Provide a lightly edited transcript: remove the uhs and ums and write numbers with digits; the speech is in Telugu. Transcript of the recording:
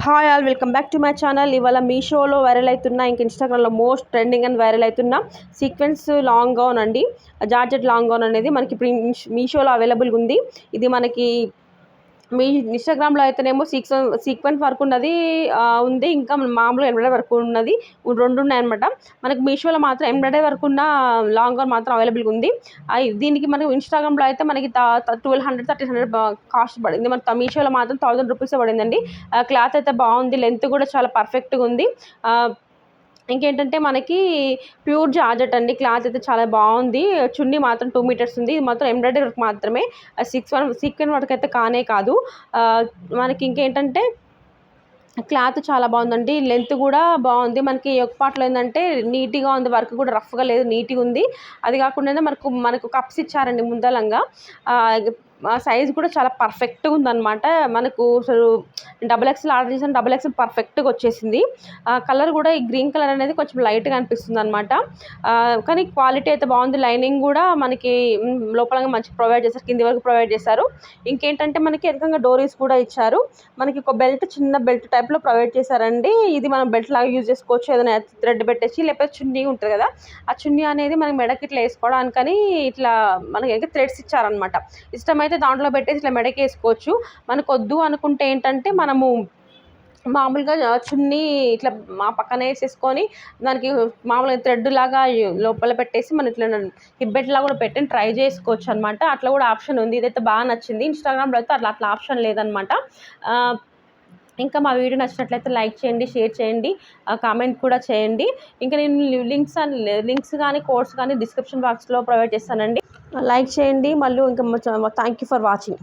Hi all welcome back to my channel. ఇవాళ మీషోలో వైరల్ అవుతున్న ఇంకా ఇన్స్టాగ్రామ్లో మోస్ట్ ట్రెండింగ్ అండ్ వైరల్ అవుతున్న సీక్వెన్స్ లాంగ్ గౌన్ అండి. జార్జెట్ లాంగ్ గౌన్ అనేది మనకి ఇప్పుడు మీషోలో అవైలబుల్గా ఉంది. ఇది మనకి మీ ఇన్స్టాగ్రామ్లో అయితేనేమో సీక్వెన్స్ వర్క్ ఉన్నది ఉంది, ఇంకా మామూలు ఎంబ్రాయిడరీ వర్క్ ఉన్నది, రెండు ఉన్నాయన్నమాట. మనకి మీషోలో మాత్రం ఎంబ్రాయిడరీ వర్క్ ఉన్న లాంగ్ గౌన్ మాత్రం అవైలబుల్గా ఉంది. దీనికి మనకు ఇన్స్టాగ్రామ్లో అయితే మనకి 1200 1300 కాస్ట్ పడింది. మన మీషోలో మాత్రం 1000 రూపీస్ పడిందండి. క్లాత్ అయితే బాగుంది, లెంత్ కూడా చాలా పర్ఫెక్ట్గా ఉంది. ఇంకేంటంటే మనకి ప్యూర్ జార్జెట్ అండి. క్లాత్ అయితే చాలా బాగుంది. చున్నీ మాత్రం 2 మీటర్స్ ఉంది. ఇది మాత్రం ఎంబ్రాయిడరీ వర్క్ మాత్రమే, సీక్వెన్స్ వర్క్ అయితే కానే కాదు. మనకి ఇంకేంటంటే క్లాత్ చాలా బాగుందండి, లెంత్ కూడా బాగుంది. మనకి ఒక పార్ట్లో ఏంటంటే నీట్గా ఉంది, వర్క్ కూడా రఫ్గా లేదు, నీట్గా ఉంది. అది కాకుండా మనకు కప్స్ ఇచ్చారండి ముందలంగా. సైజ్ కూడా చాలా పర్ఫెక్ట్గా ఉందన్నమాట. మనకు అసలు XXL ఆర్డర్ చేసిన XXL పర్ఫెక్ట్గా వచ్చేసింది. కలర్ కూడా ఈ గ్రీన్ కలర్ అనేది కొంచెం లైట్గా అనిపిస్తుంది అనమాట. కానీ క్వాలిటీ అయితే బాగుంది. లైనింగ్ కూడా మనకి లోపలంగా మంచి ప్రొవైడ్ చేశారు, కింది వరకు ప్రొవైడ్ చేశారు. ఇంకేంటంటే మనకి ఎనకంగా డోరీస్ కూడా ఇచ్చారు. మనకి ఒక చిన్న బెల్ట్ టైప్లో ప్రొవైడ్ చేశారండి. ఇది మనం బెల్ట్ లాగా యూజ్ చేసుకోవచ్చు. ఏదైనా థ్రెడ్ పెట్టేసి, లేకపోతే చున్నీ ఉంటుంది కదా, ఆ చున్నీ అనేది మనం మెడకి ఇట్లా వేసుకోవడానికని ఇట్లా మనకి థ్రెడ్స్ ఇచ్చారనమాట. ఇష్టమైతే దాంట్లో పెట్టేసి ఇట్లా మెడకి వేసుకోవచ్చు. మనకు వద్దు అనుకుంటే ఏంటంటే మనము మామూలుగా చున్నీ ఇట్లా మా పక్కన వేసేసుకొని దానికి మామూలుగా థ్రెడ్ లాగా లోపల పెట్టేసి మనం ఇట్లా హిబ్బెట్ లాగా కూడా పెట్టి ట్రై చేసుకోవచ్చు అనమాట. అట్లా కూడా ఆప్షన్ ఉంది. ఇదైతే బాగా నచ్చింది. ఇన్స్టాగ్రామ్లో అయితే అట్లా ఆప్షన్ లేదనమాట. ఇంకా మా వీడియో నచ్చినట్లయితే లైక్ చేయండి, షేర్ చేయండి, కామెంట్ కూడా చేయండి. ఇంకా నేను లింక్స్ కానీ కోడ్స్ కానీ డిస్క్రిప్షన్ బాక్స్లో ప్రొవైడ్ చేస్తానండి. లైక్ చేయండి. మళ్ళీ ఇంకా థ్యాంక్ యూ ఫర్ వాచింగ్.